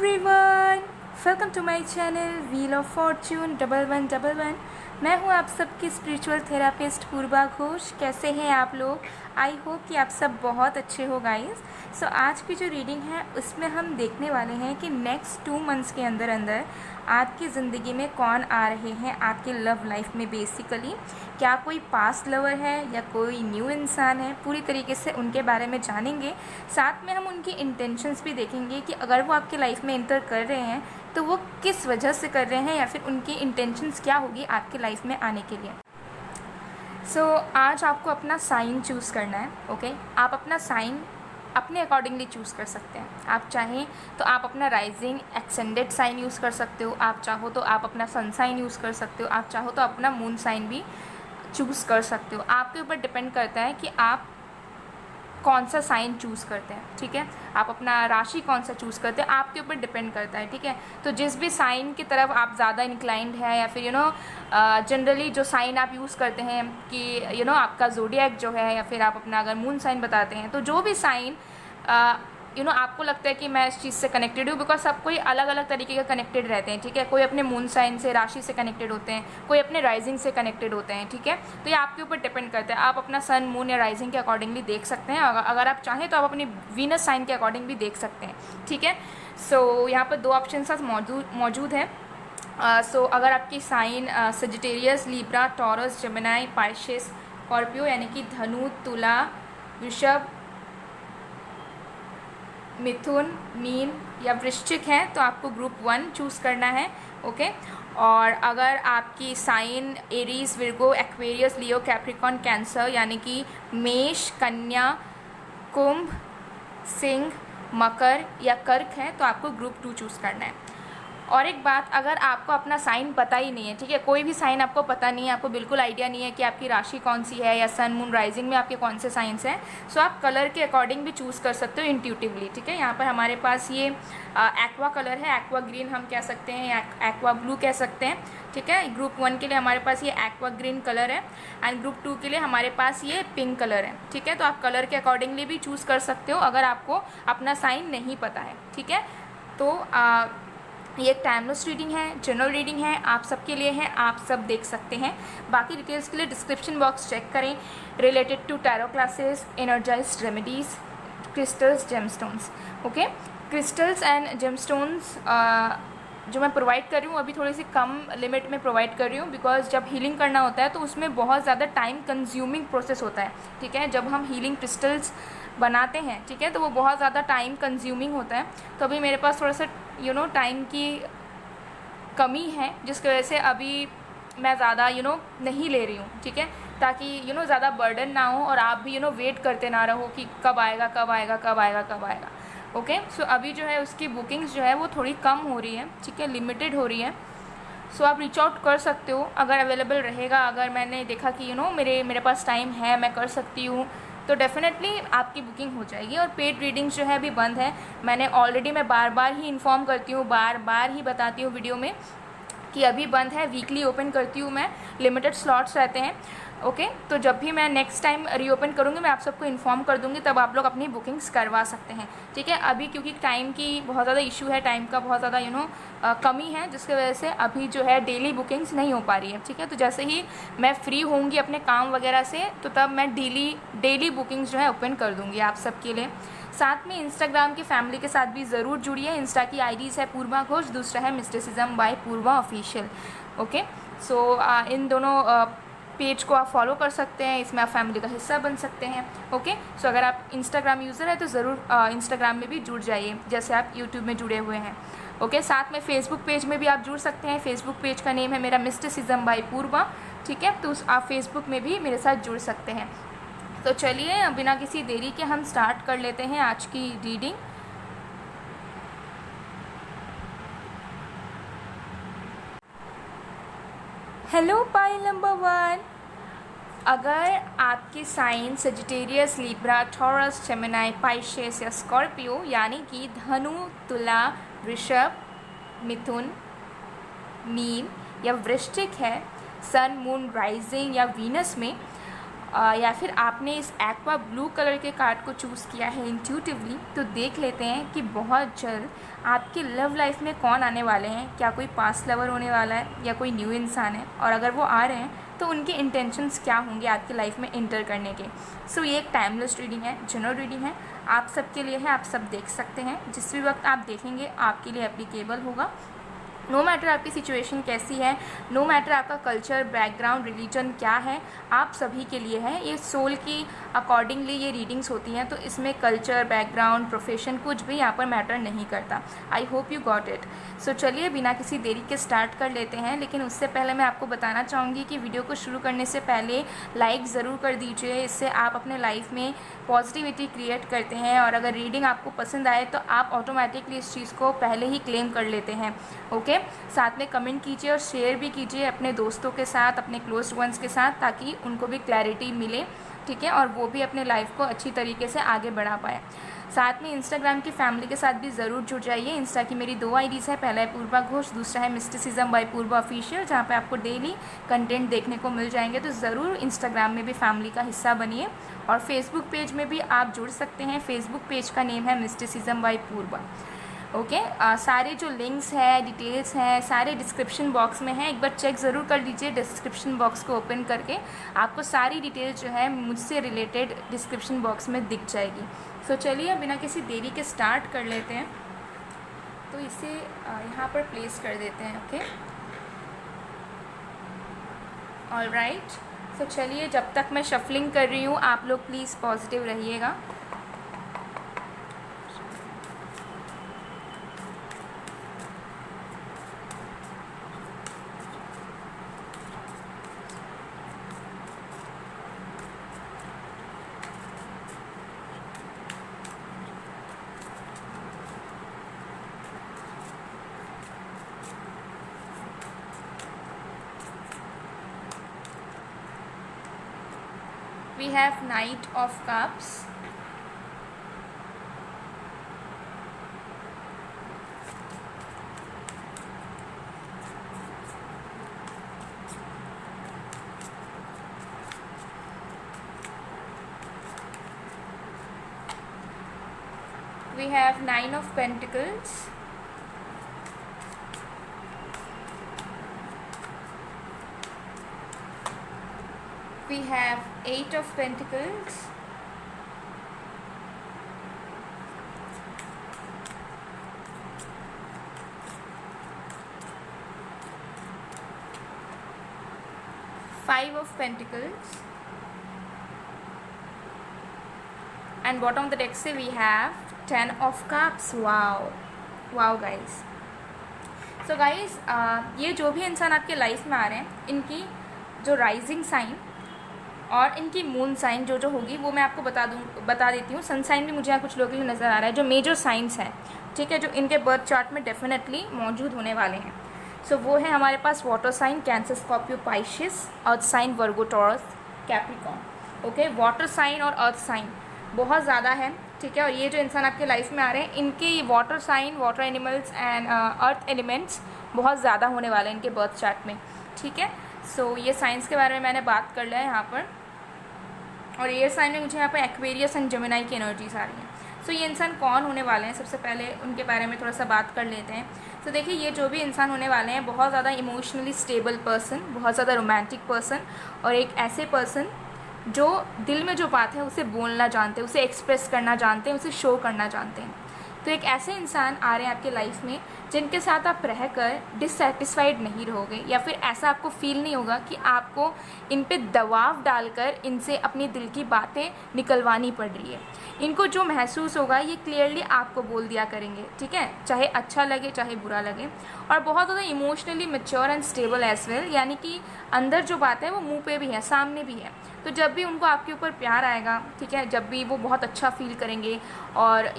Everyone, welcome to my channel wheel of fortune 1111। मैं हूं आप सबकी स्पिरिचुअल थेरापिस्ट पूर्वा घोष। कैसे हैं आप लोग? आई होप कि आप सब बहुत अच्छे हो गाइस। सो आज की जो रीडिंग है उसमें हम देखने वाले हैं कि नेक्स्ट 2 मंथ्स के अंदर अंदर आपकी ज़िंदगी में कौन आ रहे हैं आपके लव लाइफ में। बेसिकली क्या कोई पास्ट लवर है या कोई न्यू इंसान है, पूरी तरीके से उनके बारे में जानेंगे। साथ में हम उनकी इंटेंशंस भी देखेंगे कि अगर वो आपकी लाइफ में एंटर कर रहे हैं तो वो किस वजह से कर रहे हैं या फिर उनकी इंटेंशंस क्या होगी आपकी लाइफ में आने के लिए। आज आपको अपना साइन चूज़ करना है। ओके, आप अपना साइन अपने अकॉर्डिंगली चूज़ कर सकते हैं। आप चाहें तो आप अपना राइजिंग एक्सटेंडेड साइन यूज़ कर सकते हो, आप चाहो तो आप अपना सन साइन यूज़ कर सकते हो, आप चाहो तो अपना मून साइन भी चूज़ कर सकते हो। आपके ऊपर डिपेंड करता है कि आप कौन सा साइन चूज़ करते हैं। ठीक है, आप अपना राशि कौन सा चूज़ करते हैं आपके ऊपर डिपेंड करता है। ठीक है, तो जिस भी साइन की तरफ आप ज़्यादा इंक्लाइंड है या फिर जनरली जो साइन आप यूज़ करते हैं कि आपका ज़ोडिएक जो है या फिर आप अपना अगर मून साइन बताते हैं, तो जो भी साइन आपको लगता है कि मैं इस चीज़ से कनेक्टेड हूँ, बिकॉज सब कोई अलग अलग तरीके का कनेक्टेड रहते हैं। ठीक है, कोई अपने मून साइन से राशि से कनेक्टेड होते हैं, कोई अपने राइजिंग से कनेक्टेड होते हैं। ठीक है, तो ये आपके ऊपर डिपेंड करता है। आप अपना सन मून या राइजिंग के अकॉर्डिंगली देख सकते हैं। अगर आप चाहें तो आप अपनी वीनस साइन के अकॉर्डिंग भी देख सकते हैं। ठीक है, यहाँ पर 2 ऑप्शन मौजूद है। अगर आपकी sign Sagittarius, Libra, Taurus, Gemini, Pisces, Scorpio यानी कि धनु, तुला, वृषभ, मिथुन, मीन या वृश्चिक है तो आपको ग्रुप 1 चूज़ करना है। ओके, और अगर आपकी साइन एरीज, विर्गो, एक्वेरियस, लियो, कैप्रिकॉन, कैंसर यानी कि मेष, कन्या, कुंभ, सिंह, मकर या कर्क है तो आपको ग्रुप 2 चूज़ करना है। और एक बात, अगर आपको अपना साइन पता ही नहीं है, ठीक है, कोई भी साइन आपको पता नहीं है, आपको बिल्कुल आइडिया नहीं है कि आपकी राशि कौन सी है या सन मून राइजिंग में आपके कौन से साइंस हैं, सो आप कलर के अकॉर्डिंग भी चूज़ कर सकते हो इंट्यूटिवली। ठीक है, यहाँ पर हमारे पास ये एक्वा कलर है, एक्वा ग्रीन हम कह सकते हैं या एक्वा ब्लू कह सकते हैं। ठीक है, ग्रुप 1 के लिए हमारे पास ये एक्वा ग्रीन कलर है एंड ग्रुप 2 के लिए हमारे पास ये पिंक कलर है। ठीक है, तो आप कलर के अकॉर्डिंगली भी चूज़ कर सकते हो अगर आपको अपना साइन नहीं पता है। ठीक है, तो ये एक टाइमलेस रीडिंग है, जनरल रीडिंग है, आप सबके लिए है, आप सब देख सकते हैं। बाकी डिटेल्स के लिए डिस्क्रिप्शन बॉक्स चेक करें related to tarot classes, energised remedies, crystals, gemstones. Okay, crystals and gemstones जो मैं प्रोवाइड कर रही हूँ अभी थोड़ी सी कम लिमिट में प्रोवाइड कर रही हूँ, बिकॉज जब हीलिंग करना होता है तो उसमें बहुत ज़्यादा टाइम कंज्यूमिंग प्रोसेस होता है। ठीक है, जब हम हीलिंग क्रिस्टल्स बनाते हैं, ठीक है, तो वो बहुत ज़्यादा टाइम कंज्यूमिंग होता है। तो अभी मेरे पास थोड़ा सा टाइम की कमी है, जिसकी वजह से अभी मैं ज़्यादा नहीं ले रही हूँ। ठीक है, ताकि ज़्यादा बर्डन ना हो और आप भी वेट करते ना रहो कि कब आएगा कब आएगा कब आएगा कब आएगा। ओके, सो अभी जो है उसकी बुकिंग्स जो है वो थोड़ी कम हो रही है। ठीक है, लिमिटेड हो रही है। सो आप रीच आउट कर सकते हो अगर अवेलेबल रहेगा। अगर मैंने देखा कि मेरे पास टाइम है, मैं कर सकती हूँ, तो डेफिनेटली आपकी बुकिंग हो जाएगी। और पेड रीडिंग्स जो है अभी बंद है। मैं बार बार ही इन्फॉर्म करती हूँ, बार बार ही बताती हूँ वीडियो में कि अभी बंद है। वीकली ओपन करती हूँ मैं, लिमिटेड स्लॉट्स रहते हैं। ओके, तो जब भी मैं नेक्स्ट टाइम रीओपन करूँगी मैं आप सबको इन्फॉर्म कर दूँगी, तब आप लोग अपनी बुकिंग्स करवा सकते हैं। ठीक है, अभी क्योंकि टाइम की बहुत ज़्यादा इशू है, टाइम का बहुत ज़्यादा कमी है, जिसकी वजह से अभी जो है डेली बुकिंग्स नहीं हो पा रही है। ठीक है, तो जैसे ही मैं फ्री होंगी अपने काम वगैरह से तो तब मैं डेली बुकिंग्स जो है ओपन कर दूँगी आप सबके लिए। साथ में इंस्टाग्राम की फैमिली के साथ भी ज़रूर जुड़िए। इंस्टा की आईडीज़ है पूर्वा घोष, दूसरा है मिस्टिसिज्म बाय पूर्वा ऑफिशियल। ओके, सो इन दोनों पेज को आप फॉलो कर सकते हैं, इसमें आप फैमिली का हिस्सा बन सकते हैं। ओके, सो अगर आप इंस्टाग्राम यूज़र है तो ज़रूर इंस्टाग्राम में भी जुड़ जाइए, जैसे आप यूट्यूब में जुड़े हुए हैं। ओके, साथ में फेसबुक पेज में भी आप जुड़ सकते हैं। फेसबुक पेज का नेम है मेरा मिस्टिसिज्म बाय पूर्वा। ठीक है, तो आप फेसबुक में भी मेरे साथ जुड़ सकते हैं। तो चलिए बिना किसी देरी के हम स्टार्ट कर लेते हैं आज की रीडिंग। हेलो पाइल नंबर 1, अगर आपके sign Sagittarius, Libra, Taurus, Gemini, Pisces या स्कॉर्पियो यानी कि धनु, तुला, वृषभ, मिथुन, मीन या वृश्चिक है सन मून राइजिंग या वीनस में, या फिर आपने इस एक्वा ब्लू कलर के कार्ड को चूज़ किया है इंट्यूटिवली, तो देख लेते हैं कि बहुत जल्द आपके लव लाइफ में कौन आने वाले हैं। क्या कोई पास्ट लवर होने वाला है या कोई न्यू इंसान है, और अगर वो आ रहे हैं तो उनके इंटेंशंस क्या होंगे आपकी लाइफ में इंटर करने के। सो ये एक टाइमलेस रीडिंग है, जनरल रीडिंग है, आप सबके लिए है, आप सब देख सकते हैं। जिस भी वक्त आप देखेंगे आपके लिए एप्लीकेबल होगा। नो मैटर आपकी सिचुएशन कैसी है, नो मैटर आपका कल्चर, बैकग्राउंड, रिलीजन क्या है, आप सभी के लिए है। ये सोल की अकॉर्डिंगली ये रीडिंग्स होती हैं, तो इसमें कल्चर, बैकग्राउंड, प्रोफेशन कुछ भी यहाँ पर मैटर नहीं करता। I hope you got it. So चलिए बिना किसी देरी के स्टार्ट कर लेते हैं। लेकिन उससे पहले मैं आपको बताना चाहूँगी कि वीडियो को शुरू करने से पहले लाइक ज़रूर कर दीजिए। इससे आप अपने लाइफ में पॉजिटिविटी क्रिएट करते हैं, और अगर रीडिंग आपको पसंद आए तो आप ऑटोमेटिकली इस चीज़ को पहले ही क्लेम कर लेते हैं। ओके, साथ में कमेंट कीजिए और शेयर भी कीजिए अपने दोस्तों के साथ, अपने क्लोज्ड वंस के साथ, ताकि उनको भी क्लैरिटी मिले, ठीक है, और वो भी अपने लाइफ को अच्छी तरीके से आगे बढ़ा पाए। साथ में इंस्टाग्राम की फैमिली के साथ भी ज़रूर जुड़ जाइए। इंस्टा की मेरी 2 आईडीज़ है, पहला है पूर्वा घोष, दूसरा है मिस्टिसिज्म बाय पूर्वा ऑफिशियल, जहाँ पे आपको डेली कंटेंट देखने को मिल जाएंगे। तो ज़रूर इंस्टाग्राम में भी फैमिली का हिस्सा बनिए, और फेसबुक पेज में भी आप जुड़ सकते हैं। फेसबुक पेज का नेम है मिस्टिसिज्म बाय पूर्वा। ओके, सारे जो लिंक्स हैं, डिटेल्स हैं, सारे डिस्क्रिप्शन बॉक्स में हैं। एक बार चेक ज़रूर कर लीजिए डिस्क्रिप्शन बॉक्स को ओपन करके, आपको सारी डिटेल्स जो है मुझसे रिलेटेड डिस्क्रिप्शन बॉक्स में दिख जाएगी। सो चलिए बिना किसी देरी के स्टार्ट कर लेते हैं। तो इसे यहाँ पर प्लेस कर देते हैं। Okay, alright. सो चलिए, जब तक मैं शफलिंग कर रही हूँ आप लोग प्लीज़ पॉजिटिव रहिएगा। We have Knight of Cups, we have 9 of Pentacles, we have 8 of Pentacles, Five of Pentacles, and bottom of the deck से we have 10 of Cups. wow guys. So guys, ये जो भी इंसान आपके life में आ रहे हैं, इनकी जो राइजिंग साइन और इनकी मून साइन जो होगी वो मैं आपको बता देती हूँ। सन साइन भी मुझे यहाँ कुछ लोगों के लिए नज़र आ रहा है, जो मेजर साइंस हैं, ठीक है, जो इनके बर्थ चार्ट में डेफिनेटली मौजूद होने वाले हैं। सो वो है हमारे पास water sign Cancer, Scorpio, Pisces, earth sign Virgo, Taurus, Capricorn. Okay, water sign और अर्थ साइन बहुत ज़्यादा है, ठीक है, और ये जो इंसान आपके लाइफ में आ रहे हैं, इनके water sign, water animals and earth elements बहुत ज़्यादा होने वाले हैं इनके बर्थ चार्ट में, ठीक है। सो ये साइंस के बारे में मैंने बात कर लिया है यहाँ पर, और एयर साइन में मुझे यहाँ पर एक्वेरियस एंड जेमिनी की एनर्जीज आ रही हैं। सो ये इंसान कौन होने वाले हैं, सबसे पहले उनके बारे में थोड़ा सा बात कर लेते हैं। तो देखिए, ये जो भी इंसान होने वाले हैं, बहुत ज़्यादा इमोशनली स्टेबल पर्सन, बहुत ज़्यादा रोमांटिक पर्सन, और एक ऐसे पर्सन जो दिल में जो बात है उसे बोलना जानते हैं, उसे एक्सप्रेस करना जानते हैं, उसे शो करना जानते हैं। तो एक ऐसे इंसान आ रहे हैं आपके लाइफ में जिनके साथ आप रहकर डिससेटिस्फाइड नहीं रहोगे, या फिर ऐसा आपको फील नहीं होगा कि आपको इन पे दबाव डालकर इनसे अपनी दिल की बातें निकलवानी पड़ रही है। इनको जो महसूस होगा ये क्लियरली आपको बोल दिया करेंगे, ठीक है, चाहे अच्छा लगे चाहे बुरा लगे। और बहुत ज़्यादा emotionally mature and stable as well, यानी कि अंदर जो बात है वो मुंह पे भी है, सामने भी है। तो जब भी उनको आपके ऊपर प्यार आएगा, ठीक है, जब भी वो बहुत अच्छा फील करेंगे, और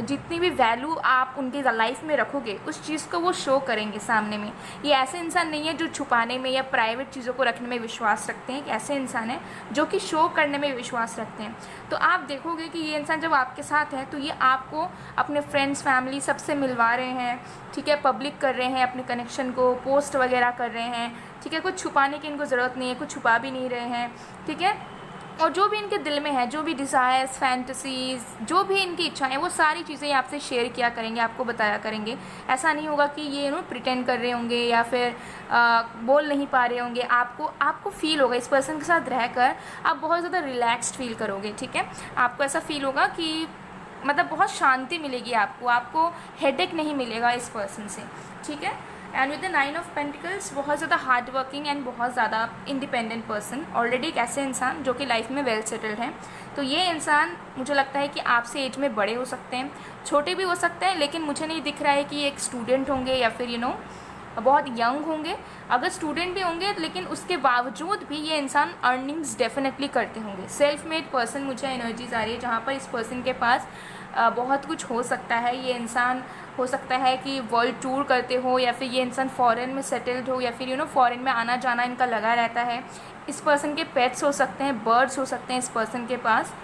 जितनी भी वैल्यू आप उनकी लाइफ में रखोगे उस चीज़ को वो शो करेंगे सामने में। ये ऐसे इंसान नहीं है जो छुपाने में या प्राइवेट चीज़ों को रखने में विश्वास रखते हैं, ऐसे इंसान हैं जो कि शो करने में विश्वास रखते हैं। तो आप देखोगे कि ये इंसान जब आपके साथ है तो ये आपको अपने फ्रेंड्स, फैमिली सबसे मिलवा रहे हैं, ठीक है, पब्लिक कर रहे हैं अपने कनेक्शन को, पोस्ट वगैरह कर रहे हैं, ठीक है, कुछ छुपाने की इनको ज़रूरत नहीं है, कुछ छुपा भी नहीं रहे हैं, ठीक है। और जो भी इनके दिल में है, जो भी डिज़ायर्स, फैंटसीज़, जो भी इनकी इच्छाएं, वो सारी चीज़ें आपसे शेयर किया करेंगे, आपको बताया करेंगे। ऐसा नहीं होगा कि ये प्रिटेंड कर रहे होंगे या फिर बोल नहीं पा रहे होंगे। आपको फील होगा इस पर्सन के साथ रहकर, आप बहुत ज़्यादा रिलैक्स्ड फील करोगे, ठीक है। आपको ऐसा फील होगा कि मतलब बहुत शांति मिलेगी आपको हेडेक नहीं मिलेगा इस पर्सन से, ठीक है। And with the 9 of pentacles, बहुत ज़्यादा हार्ड वर्किंग एंड बहुत ज़्यादा इंडिपेंडेंट पर्सन, ऑलरेडी एक ऐसे इंसान जो कि लाइफ में वेल सेटल्ड है। तो ये इंसान मुझे लगता है कि आपसे एज में बड़े हो सकते हैं, छोटे भी हो सकते हैं, लेकिन मुझे नहीं दिख रहा है कि ये एक स्टूडेंट होंगे या फिर बहुत यंग होंगे। अगर स्टूडेंट भी होंगे लेकिन उसके बावजूद भी ये इंसान अर्निंग्स डेफिनेटली करते होंगे। सेल्फ मेड पर्सन मुझे एनर्जीज आ रही है, जहाँ पर इस पर्सन के पास बहुत कुछ हो सकता है। ये इंसान हो सकता है कि वर्ल्ड टूर करते हो, या फिर ये इंसान फॉरेन में सेटल्ड हो, या फिर फॉरेन में आना जाना इनका लगा रहता है। इस पर्सन के पेट्स हो सकते हैं, बर्ड्स हो सकते हैं इस पर्सन के पास।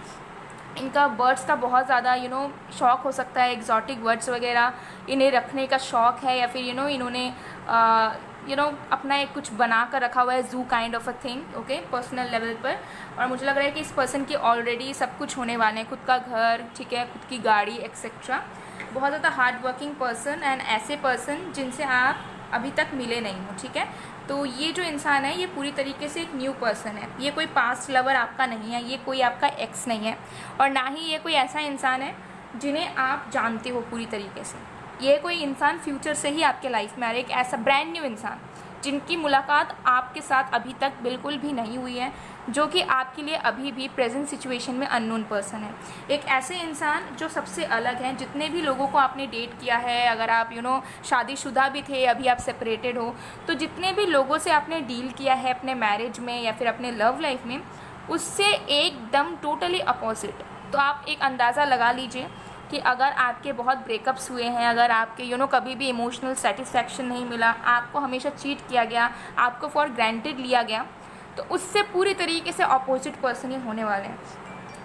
इनका बर्ड्स का बहुत ज़्यादा शौक़ हो सकता है, एग्जॉटिक बर्ड्स वगैरह इन्हें रखने का शौक़ है, या फिर इन्होंने अपना एक कुछ बना कर रखा हुआ है, जू kind of a thing, okay, personal level पर। और मुझे लग रहा है कि इस पर्सन की ऑलरेडी सब कुछ होने वाले हैं, खुद का घर, ठीक है, खुद की गाड़ी एक्सेट्रा। बहुत ज़्यादा हार्ड वर्किंग पर्सन एंड ऐसे पर्सन जिनसे आप अभी तक मिले नहीं हो, ठीक है। तो ये जो इंसान है ये पूरी तरीके से एक न्यू पर्सन है। ये कोई पास्ट लवर आपका नहीं है, ये कोई आपका एक्स नहीं है, और ना ही ये कोई ऐसा इंसान है जिन्हें आप जानते हो पूरी तरीके से। ये कोई इंसान फ्यूचर से ही आपके लाइफ में आ रहा है, एक ऐसा ब्रांड न्यू इंसान जिनकी मुलाकात आपके साथ अभी तक बिल्कुल भी नहीं हुई है, जो कि आपके लिए अभी भी प्रेजेंट सिचुएशन में अननोन पर्सन है। एक ऐसे इंसान जो सबसे अलग हैं। जितने भी लोगों को आपने डेट किया है, अगर आप शादीशुदा भी थे, अभी आप सेपरेटेड हो, तो जितने भी लोगों से आपने डील किया है अपने मैरिज में या फिर अपने लव लाइफ में, उससे एकदम टोटली अपोजिट। तो आप एक अंदाज़ा लगा लीजिए कि अगर आपके बहुत ब्रेकअप्स हुए हैं, अगर आपके कभी भी इमोशनल सेटिस्फैक्शन नहीं मिला, आपको हमेशा चीट किया गया, आपको फॉर ग्रांटेड लिया गया, तो उससे पूरी तरीके से अपोजिट पर्सन ही होने वाले हैं,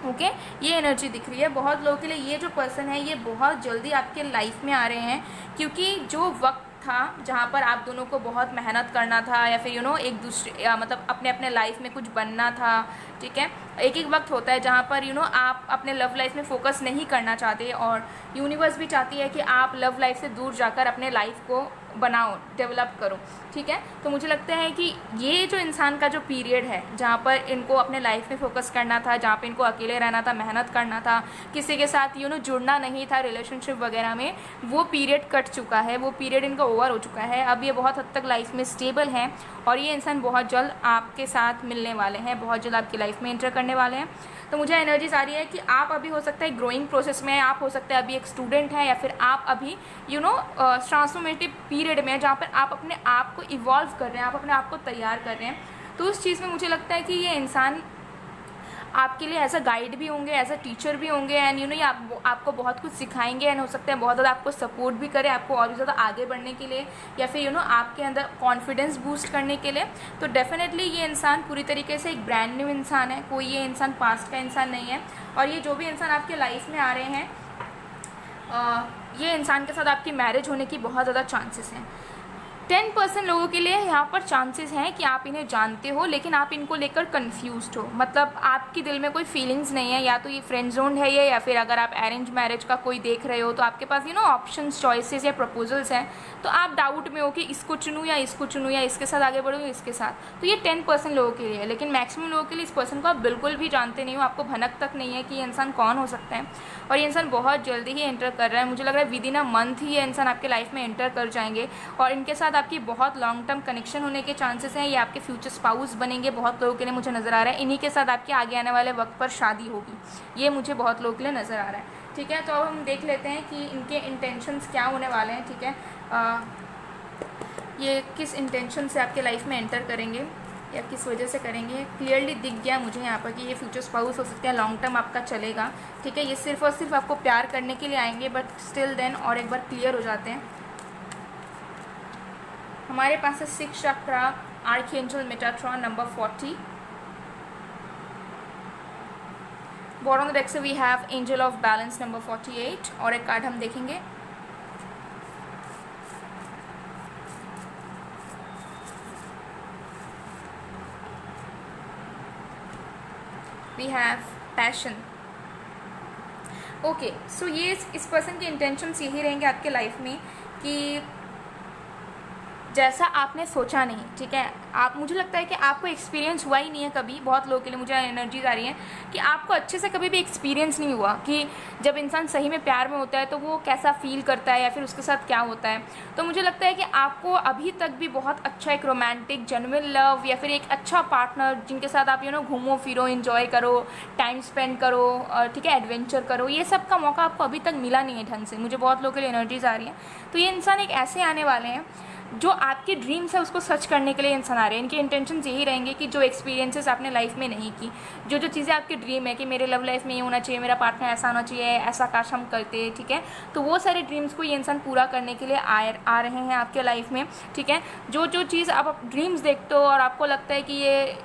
ओके। ये एनर्जी दिख रही है बहुत लोगों के लिए। ये जो पर्सन है ये बहुत जल्दी आपके लाइफ में आ रहे हैं, क्योंकि जो वक्त था जहाँ पर आप दोनों को बहुत मेहनत करना था, या फिर एक दूसरे मतलब अपने अपने लाइफ में कुछ बनना था, ठीक है। एक वक्त होता है जहाँ पर आप अपने लव लाइफ में फोकस नहीं करना चाहते, और यूनिवर्स भी चाहती है कि आप लव लाइफ से दूर जाकर अपने लाइफ को बनाओ, डेवलप करो, ठीक है। तो मुझे लगता है कि ये जो इंसान का जो पीरियड है जहाँ पर इनको अपने लाइफ में फोकस करना था, जहाँ पे इनको अकेले रहना था, मेहनत करना था, किसी के साथ जुड़ना नहीं था रिलेशनशिप वगैरह में, वो पीरियड कट चुका है, वो पीरियड इनका ओवर हो चुका है। अब ये बहुत हद तक लाइफ में स्टेबल हैं, और ये इंसान बहुत जल्द आपके साथ मिलने वाले हैं, बहुत जल्द आपकी लाइफ में एंटर करने वाले हैं। तो मुझे एनर्जीज आ रही है कि आप अभी हो सकता है ग्रोइंग प्रोसेस में, आप हो सकता है अभी एक स्टूडेंट है, या फिर आप अभी ट्रांसफॉर्मेटिव पीरियड में, जहाँ पर आप अपने आप को इवॉल्व कर रहे हैं, आप अपने आप को तैयार कर रहे हैं। तो उस चीज़ में मुझे लगता है कि ये इंसान आपके लिए एज अ गाइड भी होंगे, एज अ टीचर भी होंगे, एंड ये आपको बहुत कुछ सिखाएंगे, एंड हो सकता है बहुत ज़्यादा आपको सपोर्ट भी करें, आपको और भी ज़्यादा आगे बढ़ने के लिए, या फिर आपके अंदर कॉन्फिडेंस बूस्ट करने के लिए। तो डेफिनेटली ये इंसान पूरी तरीके से एक ब्रांड न्यू इंसान है, कोई ये इंसान पास्ट का इंसान नहीं है। और ये जो भी इंसान आपके लाइफ में आ रहे हैं, ये इंसान के साथ आपकी मैरिज होने की बहुत ज़्यादा चांसेस हैं। 10% लोगों के लिए यहाँ पर चांसेस हैं कि आप इन्हें जानते हो, लेकिन आप इनको लेकर कंफ्यूज्ड हो, मतलब आपके दिल में कोई फीलिंग्स नहीं है, या तो ये फ्रेंड जोन है ये, या फिर अगर आप अरेंज मैरिज का कोई देख रहे हो तो आपके पास ऑप्शंस, चॉइसेस या प्रपोजल्स हैं, तो आप डाउट में हो कि इसको चुनूँ या इसको चुनूँ, या इसके साथ आगे बढ़ूँ या इसके साथ। तो ये 10% लोगों के लिए है, लेकिन मैक्सिमम लोगों के लिए इस पर्सन को आप बिल्कुल भी जानते नहीं हो, आपको भनक तक नहीं है कि ये इंसान कौन हो सकता है, और ये इंसान बहुत जल्दी ही एंटर कर रहा है। मुझे लग रहा है विद इन अ मंथ ही ये इंसान आपके लाइफ में एंटर कर जाएंगे, और इनके साथ आपकी बहुत लॉन्ग टर्म कनेक्शन होने के चांसेस हैं। ये आपके फ्यूचर स्पाउस बनेंगे बहुत लोगों के लिए, मुझे नज़र आ रहा है। इन्हीं के साथ आपके आगे आने वाले वक्त पर शादी होगी, ये मुझे बहुत लोगों के लिए नज़र आ रहा है, ठीक है। तो अब हम देख लेते हैं कि इनके इंटेंशंस क्या होने वाले हैं, ठीक है। ये किस इंटेंशन से आपके लाइफ में एंटर करेंगे या किस वजह से करेंगे। क्लियरली दिख गया मुझे यहाँ पर कि ये फ्यूचर स्पाउस हो सकते हैं, लॉन्ग टर्म आपका चलेगा, ठीक है। ये सिर्फ और सिर्फ आपको प्यार करने के लिए आएंगे, बट स्टिल देन और एक बार क्लियर हो जाते हैं। हमारे पास है 6 chakra, archangel Metatron number 40। Bottom of the deck से we have angel of balance number 48, और एक कार्ड हम देखेंगे। We have passion. Okay, so ये इस पर्सन के इंटेंशंस यही रहेंगे आपके लाइफ में कि जैसा आपने सोचा नहीं, ठीक है। आप, मुझे लगता है कि आपको एक्सपीरियंस हुआ ही नहीं है कभी, बहुत लोगों के लिए मुझे एनर्जीज आ रही हैं कि आपको अच्छे से कभी भी एक्सपीरियंस नहीं हुआ कि जब इंसान सही में प्यार में होता है तो वो कैसा फील करता है या फिर उसके साथ क्या होता है। तो मुझे लगता है कि आपको अभी तक भी बहुत अच्छा एक रोमांटिक जेन्युइन लव या फिर एक अच्छा पार्टनर जिनके साथ आप घूमो फिरो, इन्जॉय करो, टाइम स्पेंड करो, ठीक है, एडवेंचर करो, ये सब का मौका आपको अभी तक मिला नहीं है ढंग से। मुझे बहुत लोगों के लिए एनर्जीज आ रही हैं। तो ये इंसान एक ऐसे आने वाले हैं जो आपके ड्रीम्स है उसको सच करने के लिए इंसान आ रहे हैं। इनके इंटेंशंस यही रहेंगे कि जो एक्सपीरियंसेस आपने लाइफ में नहीं की, जो चीज़ें आपके ड्रीम है कि मेरे लव लाइफ में ये होना चाहिए, मेरा पार्टनर ऐसा होना चाहिए, ऐसा काश हम करते, ठीक है, तो वो सारे ड्रीम्स को ये इंसान पूरा करने के लिए आ रहे हैं आपके लाइफ में, ठीक है। जो चीज़ आप ड्रीम्स देखते हो और आपको लगता है कि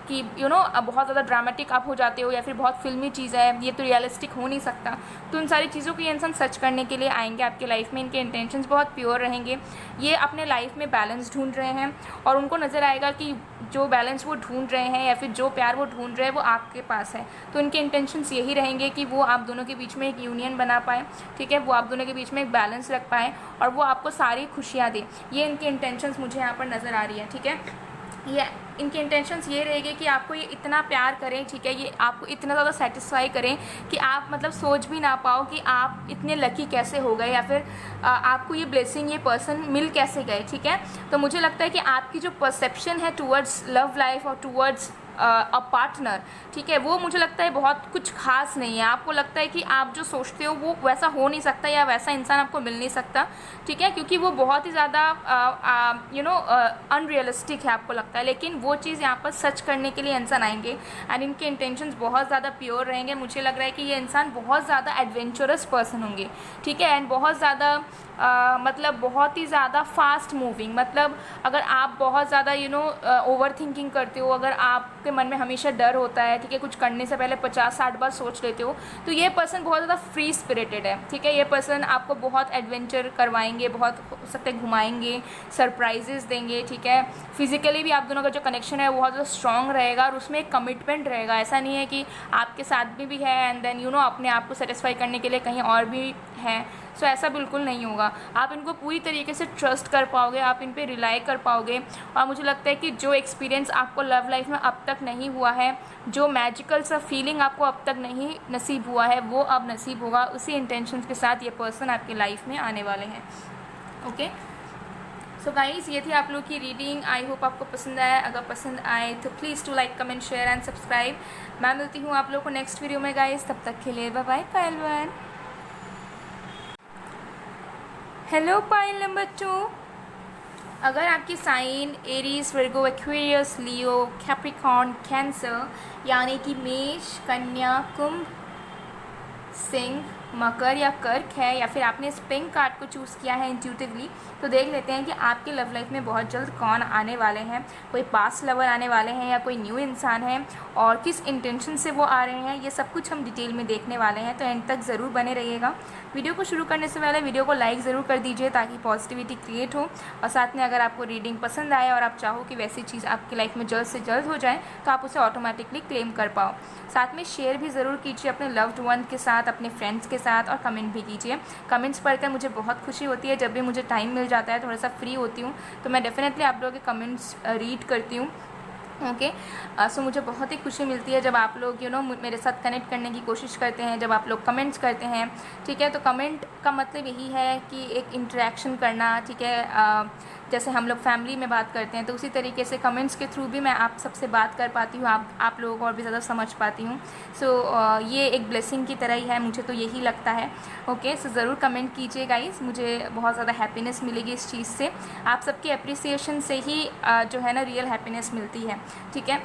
बहुत ज़्यादा ड्रामेटिक आप हो जाते हो या फिर बहुत फिल्मी चीज़ है, ये तो रियलिस्टिक हो नहीं सकता, तो उन सारी चीज़ों को ये इंसान सच करने के लिए आएंगे आपके लाइफ में। इनके इंटेंशंस बहुत प्योर रहेंगे। ये अपने लाइफ में बैलेंस ढूंढ रहे हैं और उनको नज़र आएगा कि जो बैलेंस वो ढूंढ रहे हैं या फिर जो प्यार वो ढूंढ रहे हैं वो आपके पास है। तो इनके इंटेंशंस यही रहेंगे कि वो आप दोनों के बीच में एक यूनियन बना पाए, ठीक है, वो आप दोनों के बीच में एक बैलेंस रख पाए और वो आपको सारी खुशियाँ दे। ये इनके इंटेंशंस मुझे यहाँ पर नज़र आ रही है, ठीक है। ये इनके इंटेंशंस ये रहेंगे कि आपको ये इतना प्यार करें, ठीक है, ये आपको इतना ज़्यादा सेटिस्फाई करें कि आप मतलब सोच भी ना पाओ कि आप इतने लकी कैसे हो गए या फिर आपको ये ब्लेसिंग, ये पर्सन मिल कैसे गए, ठीक है। तो मुझे लगता है कि आपकी जो परसेप्शन है टूवर्ड्स लव लाइफ और टूवर्ड्स अ पार्टनर, ठीक है, वो मुझे लगता है बहुत कुछ खास नहीं है। आपको लगता है कि आप जो सोचते हो वो वैसा हो नहीं सकता या वैसा इंसान आपको मिल नहीं सकता, ठीक है, क्योंकि वो बहुत ही ज़्यादा अनरियलिस्टिक है आपको लगता है। लेकिन वो चीज़ यहाँ पर सच करने के लिए इंसान आएंगे एंड इनके इंटेंशंस बहुत ज़्यादा प्योर रहेंगे। मुझे लग रहा है कि ये इंसान बहुत ज़्यादा एडवेंचरस पर्सन होंगे, ठीक है, एंड बहुत ज़्यादा मतलब बहुत ही ज़्यादा फास्ट मूविंग। मतलब अगर आप बहुत ज़्यादा ओवर थिंकिंग करते हो, अगर आपके मन में हमेशा डर होता है, ठीक है, कुछ करने से पहले 50-60 बार सोच लेते हो, तो ये पर्सन बहुत ज़्यादा फ्री स्पिरिटेड है, ठीक है। ये पर्सन आपको बहुत एडवेंचर करवाएंगे, बहुत हो सकता है घुमाएंगे, सरप्राइजेस देंगे, ठीक है। फिजिकली भी आप दोनों का जो कनेक्शन है वो बहुत ज़्यादा स्ट्रॉन्ग रहेगा और उसमें एक कमिटमेंट रहेगा। ऐसा नहीं है कि आपके साथ भी है एंड देन अपने आप को सेटिस्फाई करने के लिए कहीं और भी है। सो ऐसा बिल्कुल नहीं होगा। आप इनको पूरी तरीके से ट्रस्ट कर पाओगे, आप इन पे रिलाई कर पाओगे और मुझे लगता है कि जो एक्सपीरियंस आपको लव लाइफ में अब तक नहीं हुआ है, जो मैजिकल सा फीलिंग आपको अब तक नहीं नसीब हुआ है, वो अब नसीब होगा। उसी इंटेंशंस के साथ ये पर्सन आपके लाइफ में आने वाले हैं। ओके, सो गाइज़, ये थी आप लोग की रीडिंग। आई होप आपको पसंद आया। अगर पसंद आए तो please to like, comment, share and subscribe. मैं मिलती हूँ आप लोग को नेक्स्ट वीडियो में गाइज़। तब तक के लिए बाय बाय पायल 1। Hello pile number 2। अगर आपकी साइन एरीज, वर्गो, एक्वेरियस, लियो, कैप्रिकॉर्न, कैंसर यानी कि मेष, कन्या, कुंभ, सिंह, मकर या कर्क है, या फिर आपने इस पिंक कार्ड को चूज़ किया है इंट्यूटिवली, तो देख लेते हैं कि आपके लव लाइफ में बहुत जल्द कौन आने वाले हैं। कोई पास्ट लवर आने वाले हैं या कोई न्यू इंसान है और किस इंटेंशन से वो आ रहे हैं, ये सब कुछ हम डिटेल में देखने वाले हैं। तो एंड तक ज़रूर बने रहिएगा। वीडियो को शुरू करने से पहले वीडियो को लाइक ज़रूर कर दीजिए ताकि पॉजिटिविटी क्रिएट हो, और साथ में अगर आपको रीडिंग पसंद आए और आप चाहो कि वैसी चीज़ आपकी लाइफ में जल्द से जल्द हो जाए तो आप उसे ऑटोमेटिकली क्लेम कर पाओ। साथ में शेयर भी ज़रूर कीजिए अपने लव्ड वन के साथ, अपने फ्रेंड्स के साथ, और कमेंट भी कीजिए। कमेंट्स पढ़कर मुझे बहुत खुशी होती है। जब भी मुझे टाइम मिल जाता है, थोड़ा सा फ्री होती हूँ, तो मैं डेफिनेटली आप लोगों के कमेंट्स रीड करती हूँ। ओके, सो मुझे बहुत ही खुशी मिलती है जब आप लोग मेरे साथ कनेक्ट करने की कोशिश करते हैं, जब आप लोग कमेंट्स करते हैं, ठीक है। तो कमेंट का मतलब यही है कि एक इंटरेक्शन करना, ठीक है। जैसे हम लोग फैमिली में बात करते हैं तो उसी तरीके से कमेंट्स के थ्रू भी मैं आप सबसे बात कर पाती हूँ, आप लोगों को और भी ज़्यादा समझ पाती हूँ। सो ये एक ब्लेसिंग की तरह ही है, मुझे तो यही लगता है। ओके, सो ज़रूर कमेंट कीजिए गाइस, मुझे बहुत ज़्यादा हैप्पीनेस मिलेगी इस चीज़ से। आप सबकी अप्रिसिएशन से ही जो है ना रियल हैप्पीनेस मिलती है, ठीक है।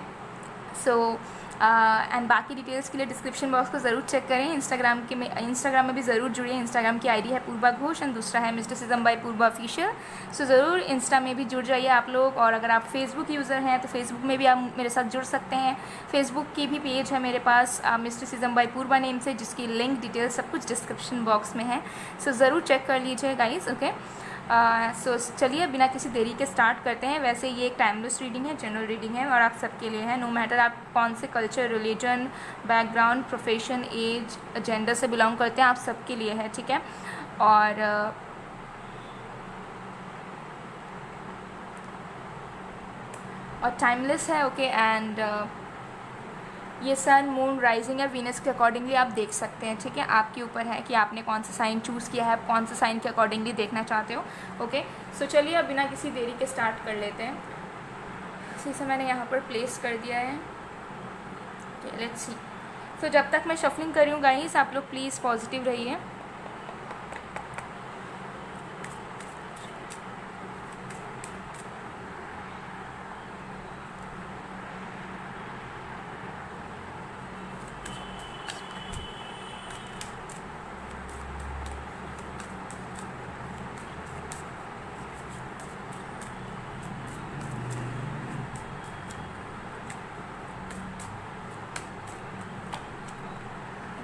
सो एंड बाकी डिटेल्स के लिए डिस्क्रिप्शन बॉक्स को ज़रूर चेक करें। इंस्टाग्राम में भी ज़रूर जुड़िए। इंस्टाग्राम की आईडी है पूर्वा घोष एंड दूसरा है मिस्टिसिज्म बाय पूर्वा ऑफिशियल। सो ज़रूर इंस्टा में भी जुड़ जाइए आप लोग। और अगर आप फेसबुक यूज़र हैं तो फेसबुक में भी आप मेरे साथ जुड़ सकते हैं। फेसबुक की भी पेज है मेरे पास मिस्टिसिज्म बाय पूर्वा नेम से, जिसकी लिंक डिटेल्स सब कुछ डिस्क्रिप्शन बॉक्स में है। सो ज़रूर चेक कर लीजिए गाइस। ओके, सो चलिए बिना किसी देरी के स्टार्ट करते हैं। वैसे ये एक टाइमलेस रीडिंग है, जनरल रीडिंग है और आप सबके लिए है, नो मैटर आप कौन से culture, religion, background, profession, age, gender से बिलोंग करते हैं, आप सबके लिए है, ठीक है। और टाइमलेस है, ओके। एंड ये सन, मून, राइजिंग या वीनस के अकॉर्डिंगली आप देख सकते हैं, ठीक है। आपके ऊपर है कि आपने कौन सा साइन चूज़ किया है, आप कौन सा साइन के अकॉर्डिंगली देखना चाहते हो, ओके। सो चलिए अब बिना किसी देरी के स्टार्ट कर लेते हैं। इसी से मैंने यहाँ पर प्लेस कर दिया है, ओके। Let's see. सो जब तक मैं शफलिंग कर रही हूँ गाइस, आप लोग प्लीज़ पॉजिटिव रहिए।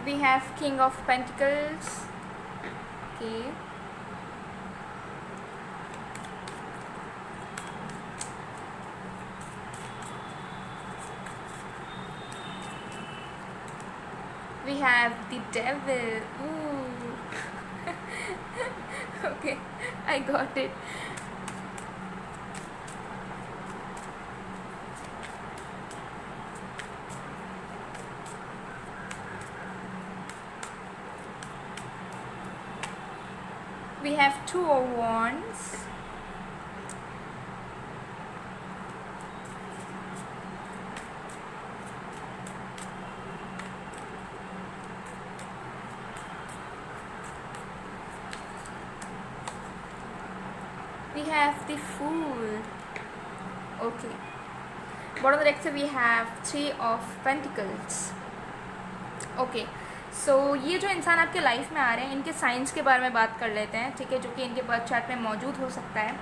We have King of Pentacles, okay. We have the Devil. Ooh. Okay, I got it. We have Two of Wands. We have the Fool. Okay. Bottom of the deck से we have Three of Pentacles. Okay. सो ये जो इंसान आपके life में आ रहे हैं, इनके science के बारे में बात कर लेते हैं, ठीक है, जो कि इनके बर्थ चार्ट में मौजूद हो सकता है।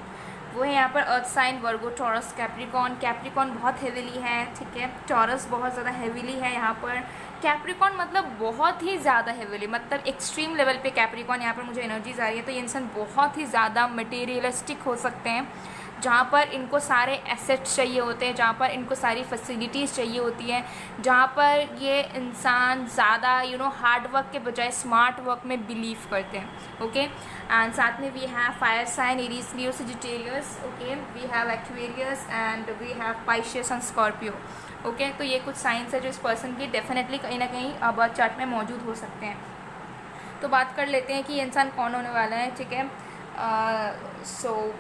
वो है यहाँ पर अर्थ sign, Virgo, taurus, Capricorn. Capricorn बहुत हेवीली है, ठीक है। टॉरस बहुत ज़्यादा हेवीली है यहाँ पर। कैप्रिकॉन मतलब बहुत ही ज़्यादा हेवीली, मतलब एक्सट्रीम लेवल पे कैप्रिकॉन यहाँ पर मुझे एनर्जीज आ रही है। तो ये इंसान बहुत ही ज़्यादा मटेरियलिस्टिक हो सकते हैं, जहाँ पर इनको सारे एसेट्स चाहिए होते हैं, जहाँ पर इनको सारी फैसिलिटीज़ चाहिए होती हैं, जहाँ पर ये इंसान ज़्यादा हार्ड वर्क के बजाय स्मार्ट वर्क में बिलीव करते हैं, ओके। एंड साथ में we have fire sign, Aries, Leo, Sagittarius, okay. We have Aquarius and we have Pisces and Scorpio, okay. तो ये कुछ साइंस है जो इस पर्सन की डेफिनेटली कहीं ना कहीं बर्थ चार्ट में मौजूद हो सकते हैं। तो बात कर लेते हैं कि ये इंसान कौन होने वाला है, ठीक है। सो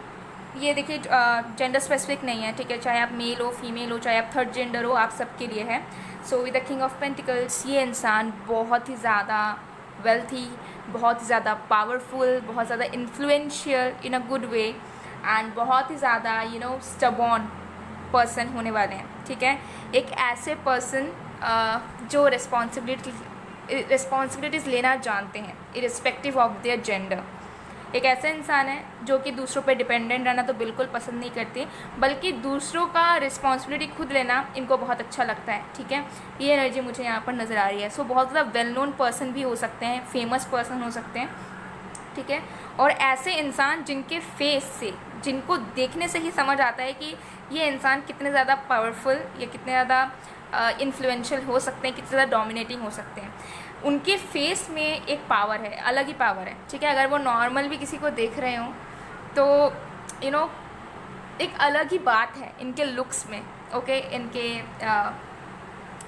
ये देखिए जेंडर स्पेसिफिक नहीं है, ठीक है, चाहे आप मेल हो, फीमेल हो, चाहे आप थर्ड जेंडर हो, आप सबके लिए है। So with the king of pentacles ये इंसान बहुत ही ज़्यादा वेल्थी, बहुत ही ज़्यादा पावरफुल, बहुत ज़्यादा influential in a good way and बहुत ही ज़्यादा स्टबॉर्न पर्सन होने वाले हैं, ठीक है। एक ऐसे पर्सन जो रिस्पॉन्सिबिलिटीज़ लेना जानते हैं इरिस्पेक्टिव ऑफ देयर जेंडर। एक ऐसा इंसान है जो कि दूसरों पे डिपेंडेंट रहना तो बिल्कुल पसंद नहीं करते, बल्कि दूसरों का रिस्पॉन्सिबिलिटी खुद लेना इनको बहुत अच्छा लगता है, ठीक है। ये एनर्जी मुझे यहाँ पर नज़र आ रही है। सो बहुत ज़्यादा वेल नोन पर्सन भी हो सकते हैं, फेमस पर्सन हो सकते हैं, ठीक है। और ऐसे इंसान जिनके फेस से, जिनको देखने से ही समझ आता है कि ये इंसान कितने ज़्यादा पावरफुल या कितने ज़्यादा इन्फ्लुएंशियल हो सकते हैं, कितने ज़्यादा डोमिनेटिंग हो सकते हैं। उनके फेस में एक पावर है, अलग ही पावर है, ठीक है। अगर वो नॉर्मल भी किसी को देख रहे हो तो एक अलग ही बात है इनके लुक्स में, ओके। इनके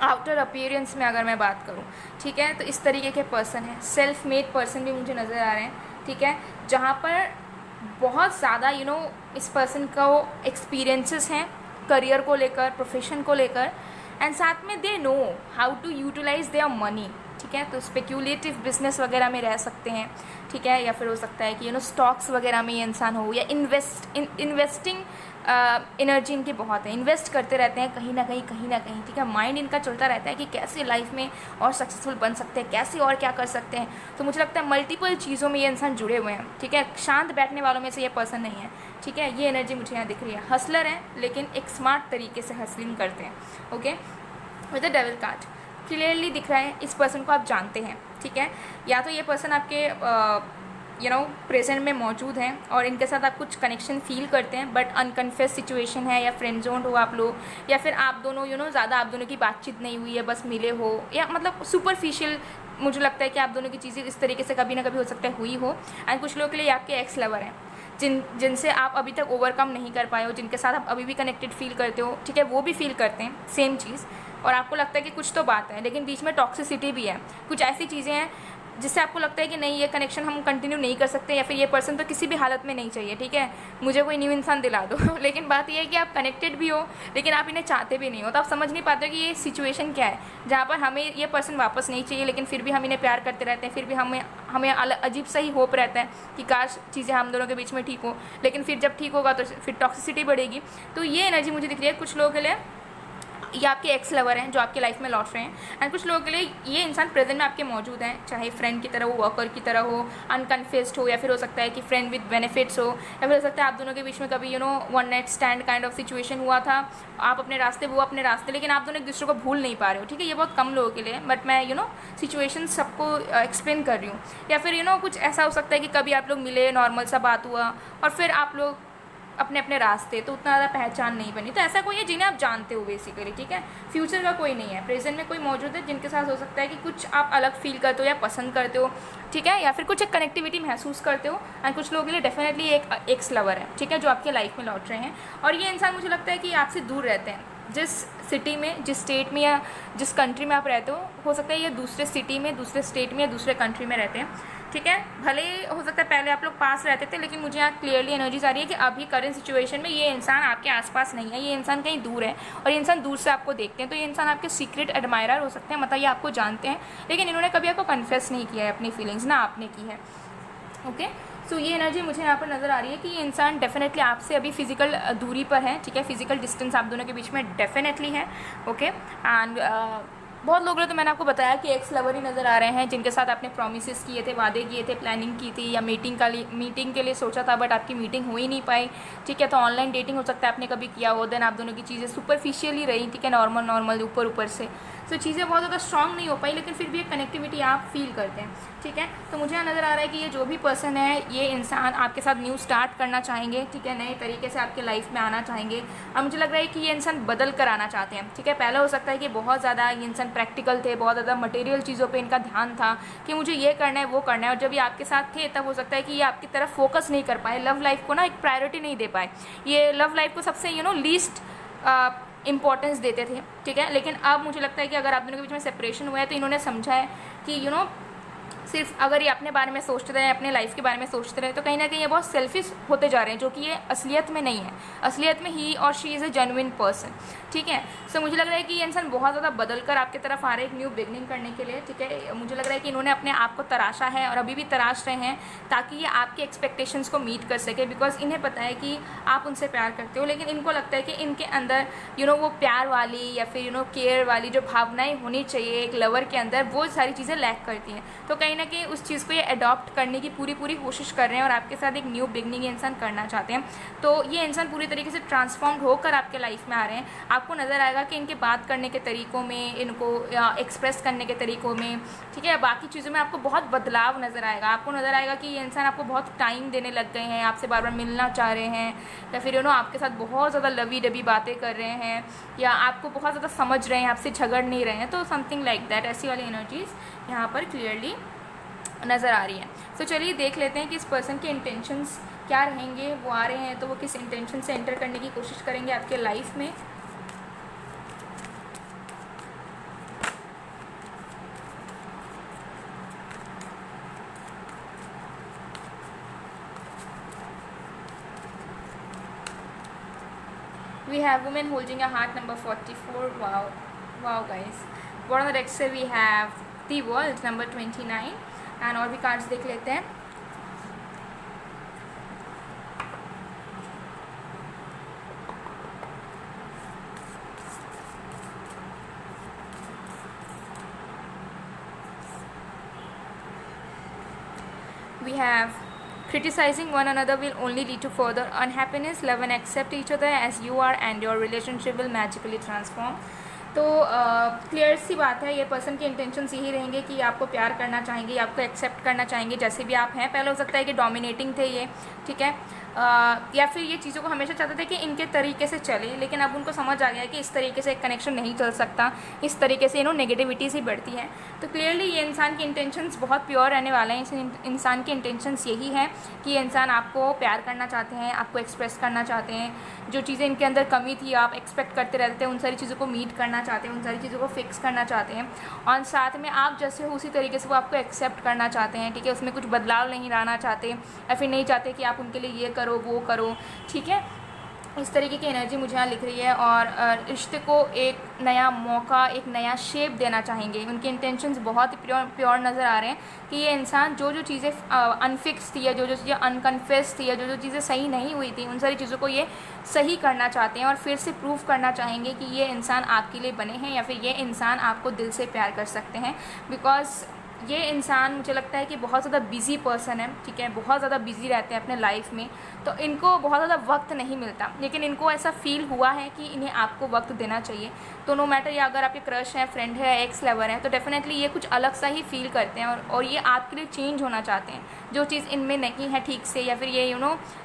आउटर अपीयरेंस में अगर मैं बात करूँ, ठीक है। तो इस तरीके के पर्सन है, सेल्फ मेड पर्सन भी मुझे नज़र आ रहे हैं, ठीक है, जहाँ पर बहुत ज़्यादा इस पर्सन का वो एक्सपीरियंसेस हैं करियर को लेकर, प्रोफेशन को लेकर, एंड साथ में they know how to utilise their money, ठीक है। तो स्पेक्यूलेटिव बिजनेस वगैरह में रह सकते हैं, ठीक है, या फिर हो सकता है कि स्टॉक्स वगैरह में ये इंसान हो, या इन्वेस्टिंग एनर्जी इनकी बहुत है, इन्वेस्ट करते रहते हैं कहीं ना कहीं, ठीक है। माइंड इनका चलता रहता है कि कैसे लाइफ में और सक्सेसफुल बन सकते हैं, कैसे और क्या कर सकते हैं। तो मुझे लगता है मल्टीपल चीज़ों में ये इंसान जुड़े हुए हैं, ठीक है। शांत बैठने वालों में से ये पर्सन नहीं है, ठीक है। ये एनर्जी मुझे यहाँ दिख रही है। हसलर हैं लेकिन एक स्मार्ट तरीके से हसलिंग करते हैं, okay. With the devil card clearly दिख रहा है इस पर्सन को आप जानते हैं, ठीक है। या तो ये पर्सन आपके प्रेजेंट में मौजूद हैं और इनके साथ आप कुछ कनेक्शन फील करते हैं, बट अनकन्फेस सिचुएशन है या फ्रेंड जोन हो आप लोग, या फिर आप दोनों ज़्यादा आप दोनों की बातचीत नहीं हुई है, बस मिले हो, या मतलब सुपरफिशियल मुझे लगता है कि आप दोनों की चीज़ें इस तरीके से कभी ना कभी हो सकता है हुई हो। एंड कुछ लोगों के लिए आपके एक्स लवर हैं जिनसे आप अभी तक ओवरकम नहीं कर पाए हो, जिनके साथ आप अभी भी कनेक्टेड फील करते हो, ठीक है, वो भी फील करते हैं सेम चीज़, और आपको लगता है कि कुछ तो बात है, लेकिन बीच में टॉक्सिसिटी भी है, कुछ ऐसी चीज़ें हैं जिससे आपको लगता है कि नहीं ये कनेक्शन हम कंटिन्यू नहीं कर सकते, या फिर ये पर्सन तो किसी भी हालत में नहीं चाहिए, ठीक है, मुझे कोई न्यू इंसान दिला दो। लेकिन बात ये है कि आप कनेक्टेड भी हो लेकिन आप इन्हें चाहते भी नहीं हो, तो आप समझ नहीं पाते हो कि ये सिचुएशन क्या है जहाँ पर हमें ये पर्सन वापस नहीं चाहिए, लेकिन फिर भी हम इन्हें प्यार करते रहते हैं, फिर भी हमें अजीब सा ही होप रहता है कि काश चीज़ें हम दोनों के बीच में ठीक हो, लेकिन फिर जब ठीक होगा तो फिर टॉक्सिसिटी बढ़ेगी। तो ये एनर्जी मुझे दिख रही है कुछ लोगों के लिए, ये आपके एक्स लवर हैं जो आपके लाइफ में लौट रहे हैं, एंड कुछ लोगों के लिए ये इंसान प्रेजेंट में आपके मौजूद हैं, चाहे फ्रेंड की तरह हो, वर्कर की तरह हो, अनकन्फेस्ड हो, या फिर हो सकता है कि फ्रेंड विद बेनिफिट्स हो, या फिर हो सकता है आप दोनों के बीच में कभी one night stand kind of situation हुआ था, आप अपने रास्ते वो अपने रास्ते, लेकिन आप दोनों एक दूसरे को भूल नहीं पा रहे हो, ठीक है, ये बहुत कम लोगों के लिए, बट मैं सिचुएशन सबको एक्सप्लेन कर रही हूँ। या फिर कुछ ऐसा हो सकता है कि कभी आप लोग मिले, नॉर्मल सा बात हुआ, और फिर आप लोग अपने अपने रास्ते, तो उतना ज़्यादा पहचान नहीं बनी, तो ऐसा कोई है जिन्हें आप जानते हो बेसिकली, ठीक है, फ्यूचर का कोई नहीं है, प्रेजेंट में कोई मौजूद है जिनके साथ हो सकता है कि कुछ आप अलग फील करते हो या पसंद करते हो, ठीक है, या फिर कुछ एक कनेक्टिविटी महसूस करते हो। एंड कुछ लोगों के लिए डेफिनेटली एक एक्स लवर है, ठीक है, जो आपके लाइफ में लौट रहे हैं, और ये इंसान मुझे लगता है कि आपसे दूर रहते हैं, जिस सिटी में, जिस स्टेट में या जिस कंट्री में आप रहते हो सकता है ये दूसरे सिटी में, दूसरे स्टेट में या दूसरे कंट्री में रहते हैं, ठीक है, भले हो सकता है पहले आप लोग पास रहते थे, लेकिन मुझे यहाँ क्लियरली एनर्जीज आ रही है कि अभी करंट सिचुएशन में ये इंसान आपके आसपास नहीं है, ये इंसान कहीं दूर है, और ये इंसान दूर से आपको देखते हैं, तो ये इंसान आपके सीक्रेट एडमायरर हो सकते हैं, मतलब ये आपको जानते हैं, लेकिन इन्होंने कभी आपको कन्फेस नहीं किया है अपनी फीलिंग्स, ना आपने की है। ओके, सो ये एनर्जी मुझे यहाँ पर नज़र आ रही है कि ये इंसान डेफिनेटली आपसे अभी फिजिकल दूरी पर है, ठीक है, फिजिकल डिस्टेंस आप दोनों के बीच में डेफिनेटली है। ओके, एंड बहुत लोग तो मैंने आपको बताया कि एक्स लवर ही नज़र आ रहे हैं जिनके साथ आपने प्रोमिस किए थे, वादे किए थे, प्लानिंग की थी, या मीटिंग के लिए सोचा था, बट आपकी मीटिंग हो ही नहीं पाई, ठीक है, तो ऑनलाइन डेटिंग हो सकता है आपने कभी किया हो, देन आप दोनों की चीज़ें सुपरफिशियली रही, ठीक है, नॉर्मल ऊपर से, तो चीज़ें बहुत ज़्यादा स्ट्रॉन्ग नहीं हो पाई, लेकिन फिर भी एक कनेक्टिविटी आप फील करते हैं, ठीक है। तो मुझे यहाँ नज़र आ रहा है कि ये जो भी पर्सन है, ये इंसान आपके साथ न्यू स्टार्ट करना चाहेंगे, ठीक है, नए तरीके से आपके लाइफ में आना चाहेंगे, और मुझे लग रहा है कि ये इंसान बदल कर आना चाहते हैं, ठीक है। पहले हो सकता है कि बहुत ज़्यादा ये इंसान प्रैक्टिकल थे, बहुत ज़्यादा मटेरियल चीज़ों पर इनका ध्यान था कि मुझे ये करना है, वो करना है, और जब ये आपके साथ थे तब हो सकता है कि ये आपकी तरफ फोकस नहीं कर पाए, लव लाइफ को ना एक प्रायोरिटी नहीं दे पाए, ये लव लाइफ को सबसे लीस्ट इंपॉर्टेंस देते थे, ठीक है, लेकिन अब मुझे लगता है कि अगर आप दोनों के बीच में सेपरेशन हुआ है तो इन्होंने समझा है कि सिर्फ अगर ये अपने बारे में सोचते रहे, अपने लाइफ के बारे में सोचते रहे, तो कहीं ना कहीं ये बहुत सेल्फिश होते जा रहे हैं, जो कि ये असलियत में नहीं है। असलियत में ही और she is a genuine person, ठीक है। सो मुझे लग रहा है कि ये इंसान बहुत ज़्यादा बदल कर आपकी तरफ आ रहे हैं एक न्यू बिगनिंग करने के लिए, ठीक है। मुझे लग रहा है कि इन्होंने अपने आप को तराशा है और अभी भी तराश रहे हैं, ताकि ये आपके एक्सपेक्टेशंस को मीट कर सके, बिकॉज इन्हें पता है कि आप उनसे प्यार करते हो, लेकिन इनको लगता है कि इनके अंदर वो प्यार वाली या फिर केयर वाली जो भावनाएँ होनी चाहिए एक लवर के अंदर, वो सारी चीज़ें लैक करती हैं। तो कहीं ना कहीं उस चीज़ को ये अडॉप्ट करने की पूरी कोशिश कर रहे हैं और आपके साथ एक न्यू बिगनिंग इंसान करना चाहते हैं। तो ये इंसान पूरी तरीके से ट्रांसफॉर्म्ड होकर आपके लाइफ में आ रहे हैं। आपको नज़र आएगा कि इनके बात करने के तरीक़ों में, इनको एक्सप्रेस करने के तरीक़ों में, ठीक है, बाकी चीज़ों में आपको बहुत बदलाव नज़र आएगा। आपको नज़र आएगा कि ये इंसान आपको बहुत टाइम देने लग गए हैं, आपसे बार बार मिलना चाह रहे हैं, या फिर आपके साथ बहुत ज़्यादा लवी डबी बातें कर रहे हैं, या आपको बहुत ज़्यादा समझ रहे हैं, आपसे झगड़ नहीं रहे हैं। तो समथिंग लाइक दैट, ऐसी वाली एनर्जीज़ यहाँ पर क्लियरली नज़र आ रही है। तो चलिए देख लेते हैं कि इस पर्सन के इंटेंशंस क्या रहेंगे। वो आ रहे हैं तो वो किस इंटेंशन से एंटर करने की कोशिश करेंगे आपके लाइफ में। We have women holding a heart, number 44. Wow guys, what on the next say we have the world, number 29, and और भी कार्ड्स देख लेते हैं। We have criticizing one another will only lead to further unhappiness. Love and accept each other as you are, and your relationship will magically transform. तो clear सी बात है, ये person के इंटेंशंस यही रहेंगे कि आपको प्यार करना चाहेंगे, आपको एक्सेप्ट करना चाहेंगे जैसे भी आप हैं। पहले हो सकता है कि डोमिनेटिंग थे ये, ठीक है, या फिर ये चीज़ों को हमेशा चाहते थे कि इनके तरीके से चले, लेकिन अब उनको समझ आ गया है कि इस तरीके से एक कनेक्शन नहीं चल सकता, इस तरीके से नेगेटिविटीज़ ही बढ़ती है। तो क्लियरली ये इंसान की इंटेंशंस बहुत प्योर रहने वाले हैं। इस इंसान की इंटेंशंस यही है कि ये इंसान आपको प्यार करना चाहते हैं, आपको एक्सप्रेस करना चाहते हैं, जो चीज़ें इनके अंदर कमी थी आप एक्सपेक्ट करते रहते हैं, उन सारी चीज़ों को मीट करना चाहते हैं, उन सारी चीज़ों को फिक्स करना चाहते हैं, और साथ में आप जैसे हो उसी तरीके से वो आपको एक्सेप्ट करना चाहते हैं, ठीक है, उसमें कुछ बदलाव नहीं लाना चाहते, या फिर नहीं चाहते कि आप उनके लिए ये करो वो करो, ठीक है। इस तरीके की एनर्जी मुझे यहाँ लिख रही है, और रिश्ते को एक नया मौका, एक नया शेप देना चाहेंगे। उनके इंटेंशंस बहुत ही प्योर नज़र आ रहे हैं कि ये इंसान जो चीज़ें अनफिक्स थी, या जो चीज़ें अनकन्फेस थी, या जो चीज़ें सही नहीं हुई थी, उन सारी चीज़ों को ये सही करना चाहते हैं, और फिर से प्रूव करना चाहेंगे कि ये इंसान आपके लिए बने हैं, या फिर ये इंसान आपको दिल से प्यार कर सकते हैं। बिकॉज ये इंसान मुझे लगता है कि बहुत ज़्यादा बिज़ी पर्सन है, ठीक है, बहुत ज़्यादा बिज़ी रहते हैं अपने लाइफ में, तो इनको बहुत ज़्यादा वक्त नहीं मिलता, लेकिन इनको ऐसा फील हुआ है कि इन्हें आपको वक्त देना चाहिए। तो नो मैटर ये अगर आपके क्रश है, फ्रेंड है, एक्स लवर है, तो डेफिनेटली ये कुछ अलग सा ही फील करते हैं, और ये आपके लिए चेंज होना चाहते हैं। जो चीज़ इनमें नहीं है ठीक से, या फिर ये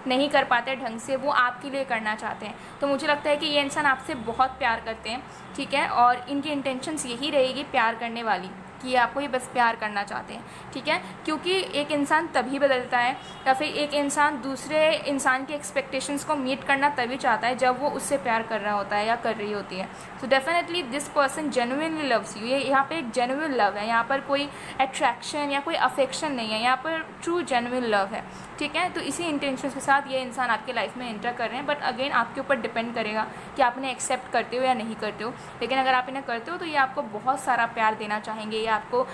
नहीं कर पाते ढंग से, वो आपके लिए करना चाहते हैं। तो मुझे लगता है कि ये इंसान आपसे बहुत प्यार करते हैं, ठीक है, और इनकी इंटेंशंस यही रहेगी प्यार करने वाली, कि आपको ये बस प्यार करना चाहते हैं, ठीक है। क्योंकि एक इंसान तभी बदलता है, या फिर एक इंसान दूसरे इंसान के एक्सपेक्टेशंस को मीट करना तभी चाहता है जब वो उससे प्यार कर रहा होता है या कर रही होती है। So definitely this person genuinely loves you. ये यहाँ पे एक जेन्युइन लव है, यहाँ पर कोई अट्रैक्शन या कोई अफेक्शन नहीं है, यहाँ पर ट्रू जेन्युइन लव है, ठीक है। तो इसी इंटेंशन के साथ ये इंसान आपके लाइफ में एंटर कर रहे हैं, बट अगेन आपके ऊपर डिपेंड करेगा कि आप इन्हें एक्सेप्ट करते हो या नहीं करते हो। लेकिन अगर आप इन्हें करते हो तो ये आपको बहुत सारा प्यार देना चाहेंगे, ये आपको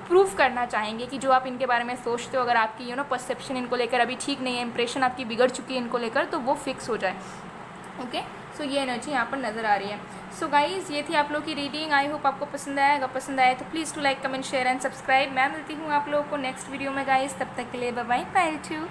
प्रूव करना चाहेंगे कि जो आप इनके बारे में सोचते हो, अगर आपकी परसेप्शन इनको लेकर अभी ठीक नहीं है, इंप्रेशन आपकी बिगड़ चुकी है इनको लेकर, तो वो फिक्स हो जाए। ओके, सो ये एनर्जी यहाँ पर नज़र आ रही है। सो गाइज़, ये थी आप लोगों की रीडिंग। आई होप आपको पसंद आया। अगर पसंद आया तो please to like, comment, share and subscribe. मैं मिलती हूँ आप लोगों को नेक्स्ट वीडियो में गाइज़। तब तक के लिए बाय बाय, बाय टू।